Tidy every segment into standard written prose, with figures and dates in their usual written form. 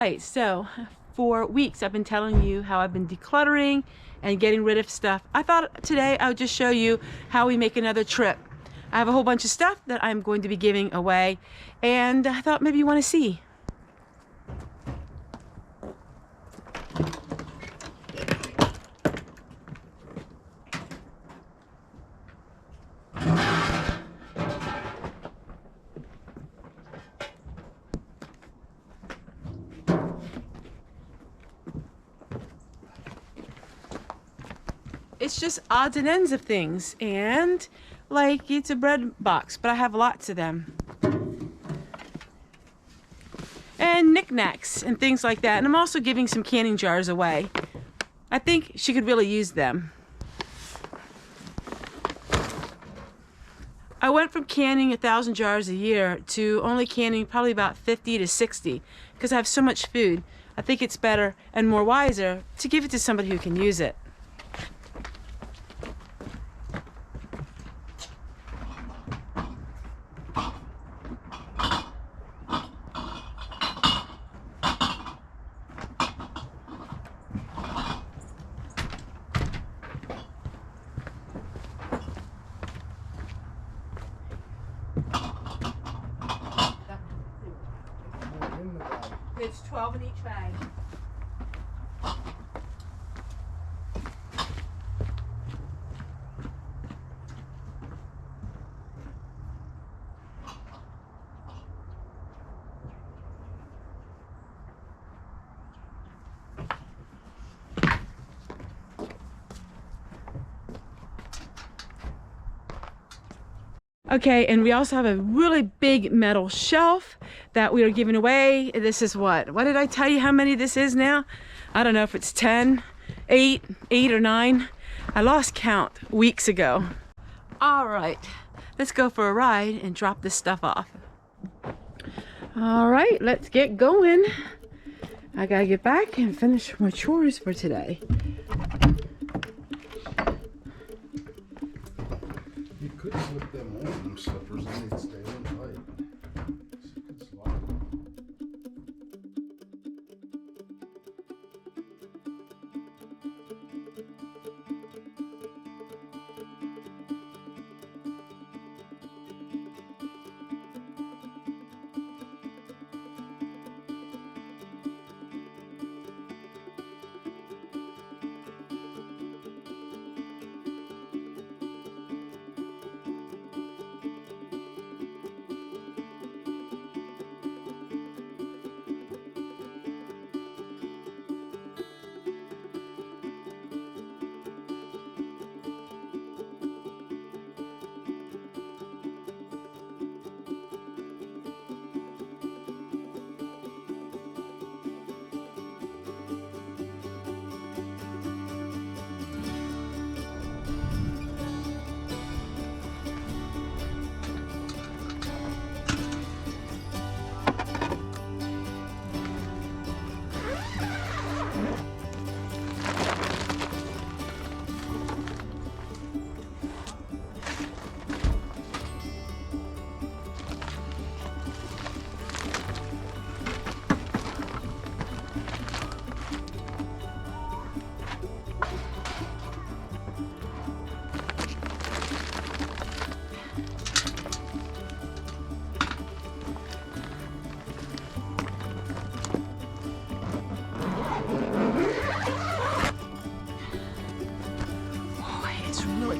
Right, so for weeks I've been telling you how I've been decluttering and getting rid of stuff. I thought today I would just show you how we make another trip. I have a whole bunch of stuff that I'm going to be giving away, and I thought maybe you want to see. It's just odds and ends of things, and like it's a bread box, but I have lots of them. And knickknacks and things like that. And I'm also giving some canning jars away. I think she could really use them. I went from canning 1,000 jars a year to only canning probably about 50 to 60 because I have so much food. I think it's better and more wiser to give it to somebody who can use it. It's 12 in each bag. Okay, and we also have a really big metal shelf that we are giving away. This is what did I tell you how many this is now? I don't know if it's 10, 8 or 9. I lost count weeks ago. All right, let's go for a ride and drop this stuff off. All right, let's get going. I gotta get back and finish my chores for today. You could slip them on slippers and they'd stay on tight. You could slide them.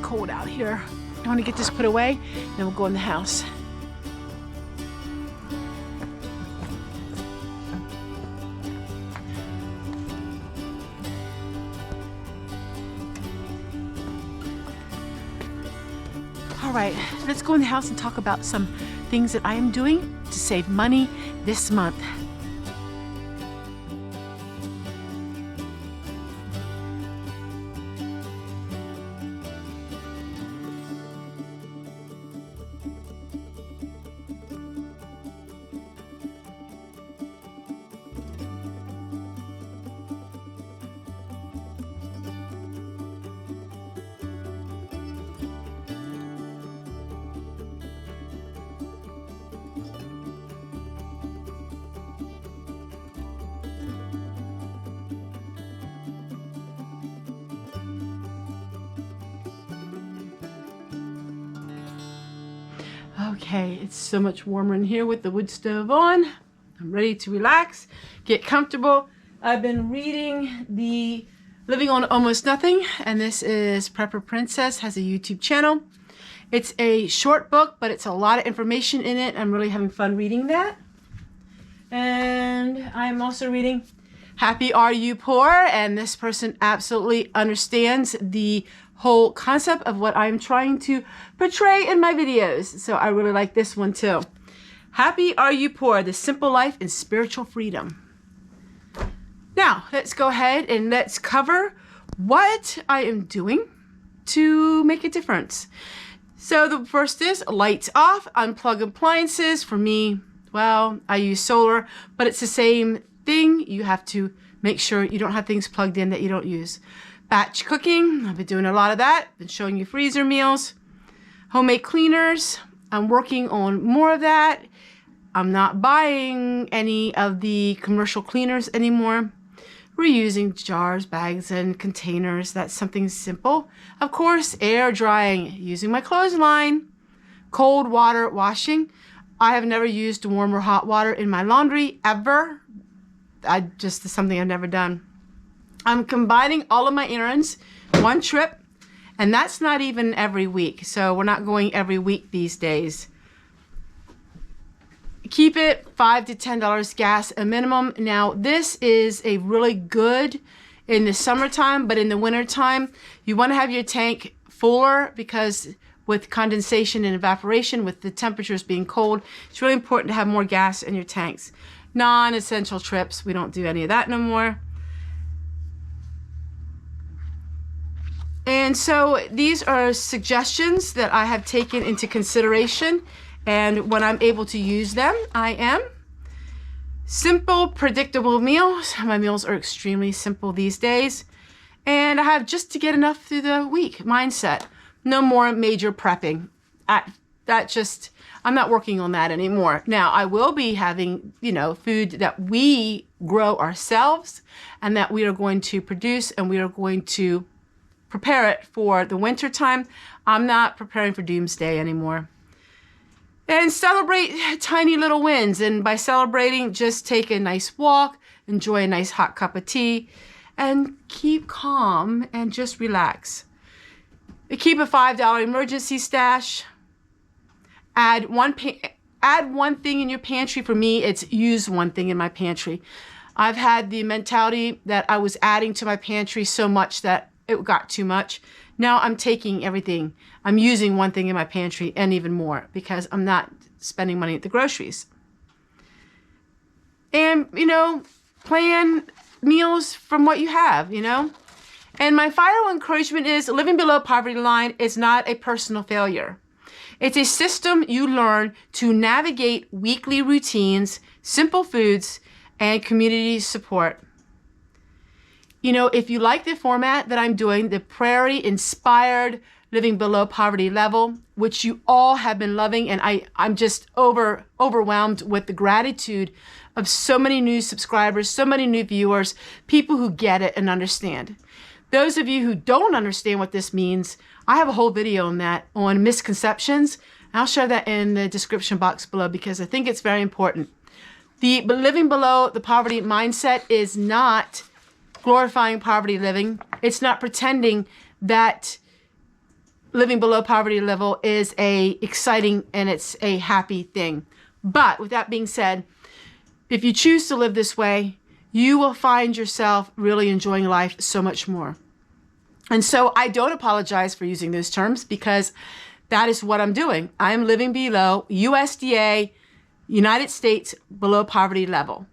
Cold out here. I want to get this put away, then we'll go in the house. All right, let's go in the house and talk about some things that I am doing to save money this month. Okay, it's so much warmer in here with the wood stove on. I'm ready to relax, get comfortable. I've been reading the Living on Almost Nothing, and this is Prepper Princess, has a YouTube channel. It's a short book, but it's a lot of information in it. I'm really having fun reading that. And I'm also reading Happy Are You Poor? And this person absolutely understands the whole concept of what I'm trying to portray in my videos. So I really like this one too. Happy Are You Poor? The Simple Life and Spiritual Freedom. Now, let's go ahead and let's cover what I am doing to make a difference. So the first is lights off, unplug appliances. For me, well, I use solar, but it's the same thing. You have to make sure you don't have things plugged in that you don't use. Batch cooking, I've been doing a lot of that. Been showing you freezer meals. Homemade cleaners, I'm working on more of that. I'm not buying any of the commercial cleaners anymore. Reusing jars, bags, and containers. That's something simple. Of course, air drying, using my clothesline. Cold water washing. I have never used warm or hot water in my laundry ever. Just is something I've never done. I'm combining all of my errands, one trip, and that's not even every week. So we're not going every week these days. Keep it $5 to $10 gas a minimum. Now this is a really good in the summertime, but in the wintertime, you want to have your tank fuller because with condensation and evaporation, with the temperatures being cold, it's really important to have more gas in your tanks. Non-essential trips, we don't do any of that no more. And so these are suggestions that I have taken into consideration, and when I'm able to use them, I am. Simple, predictable meals. My meals are extremely simple these days. And I have just to get enough through the week mindset. No more major prepping. I'm not working on that anymore. Now, I will be having, food that we grow ourselves and that we are going to produce, and we are going to prepare it for the winter time. I'm not preparing for doomsday anymore. And celebrate tiny little wins. And by celebrating, just take a nice walk, enjoy a nice hot cup of tea, and keep calm and just relax. Keep a $5 emergency stash. Add one thing in your pantry. For me, it's use one thing in my pantry. I've had the mentality that I was adding to my pantry so much that it got too much. Now I'm taking everything. I'm using one thing in my pantry and even more because I'm not spending money at the groceries. And, plan meals from what you have, And my final encouragement is living below poverty line is not a personal failure. It's a system you learn to navigate weekly routines, simple foods, and community support. If you like the format that I'm doing, the prairie-inspired living below poverty level, which you all have been loving, and I'm just overwhelmed with the gratitude of so many new subscribers, so many new viewers, people who get it and understand. Those of you who don't understand what this means, I have a whole video on that, on misconceptions. I'll share that in the description box below because I think it's very important. The living below the poverty mindset is not glorifying poverty living. It's not pretending that living below poverty level is a exciting and it's a happy thing. But with that being said, if you choose to live this way, you will find yourself really enjoying life so much more. And so I don't apologize for using those terms because that is what I'm doing. I'm living below USDA, United States below poverty level.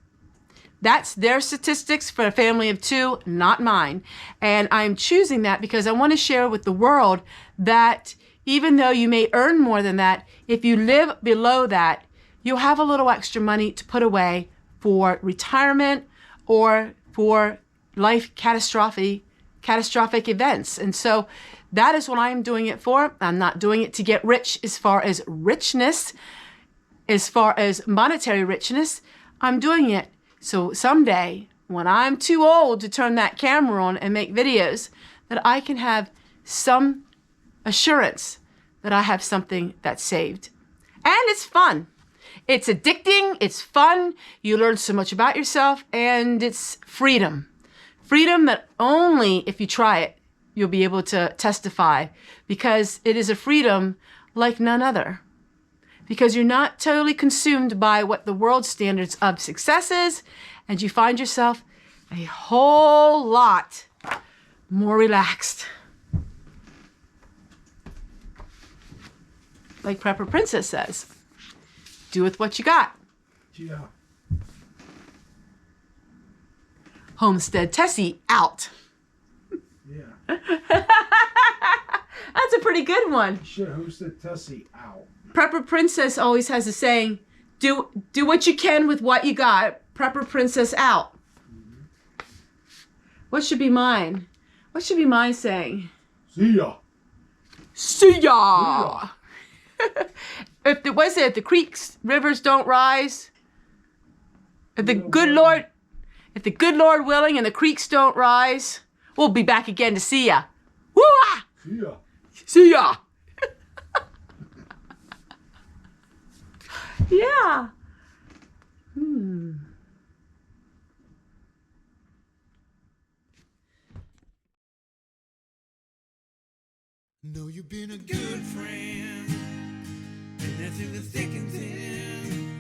That's their statistics for a family of two, not mine. And I'm choosing that because I want to share with the world that even though you may earn more than that, if you live below that, you'll have a little extra money to put away for retirement or for life catastrophic events. And so that is what I'm doing it for. I'm not doing it to get rich as far as richness, as far as monetary richness. I'm doing it so someday, when I'm too old to turn that camera on and make videos, that I can have some assurance that I have something that's saved. And it's fun. It's addicting, it's fun, you learn so much about yourself, and it's freedom. Freedom that only if you try it, you'll be able to testify, because it is a freedom like none other. Because you're not totally consumed by what the world's standards of success is, and you find yourself a whole lot more relaxed. Like Prepper Princess says, do with what you got. Yeah. Homestead Tessie out. Yeah. That's a pretty good one. Shit, Homestead Tessie out. Prepper Princess always has a saying, do what you can with what you got. Prepper Princess out. Mm-hmm. What should be mine? What should be my saying? See ya. See ya. If the creeks, rivers don't rise, if the good Lord willing and the creeks don't rise, we'll be back again to see ya. Woo-ah! See ya. See ya. Yeah. Know you've been a good friend, and that's in the thick and thin.